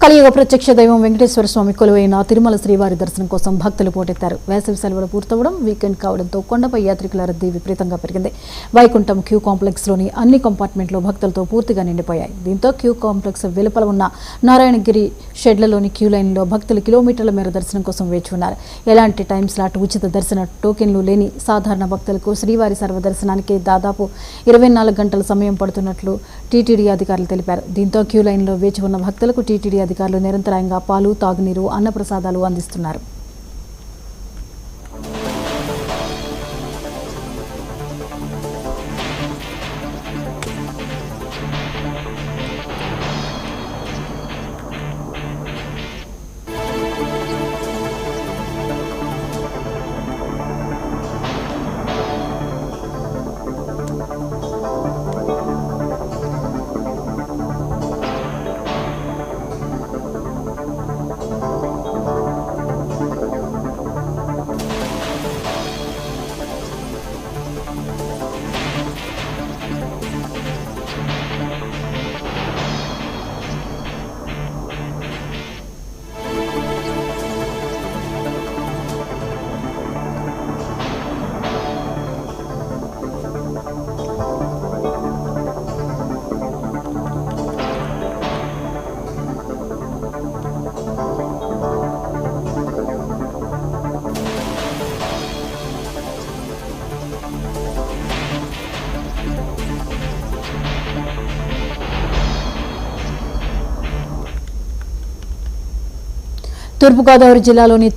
కలియుగ ప్రత్యక్ష దైవం వెంకటేశ్వర స్వామి కొలువైన తిరుమల శ్రీవారి దర్శనం కోసం భక్తులు పోటెత్తారు. వేసవి సెలవులు పూర్తవడం, వీకెండ్ కావడంతో కొండపై యాత్రికుల రద్దీ విపరీతంగా పెరిగింది. వైకుంఠం క్యూ కాంప్లెక్స్ లోని అన్ని కంపార్ట్మెంట్లు భక్తులతో పూర్తిగా నిండిపోయాయి. దీంతో క్యూ కాంప్లెక్స్ వెలుపల ఉన్న నారాయణగిరి షెడ్లలోని క్యూ లైన్లో భక్తులు కిలోమీటర్ల మేర దర్శనం కోసం వేచి ఉన్నారు. ఎలాంటి టైం స్లాట్, ఉచిత దర్శన టోకెన్లు లేని సాధారణ భక్తులకు శ్రీవారి సర్వదర్శనానికి దాదాపు 24 గంటల సమయం పడుతున్నట్లు టీటీడీ అధికారులు తెలిపారు. దీంతో క్యూ లైన్లో వేచి ఉన్న భక్తులకు టీటీడీ అధికారులు నిరంతరాయంగా పాలు, తాగునీరు, అన్నప్రసాదాలు అందిస్తున్నారు. తూర్పుగోదావరి జిల్లాలోని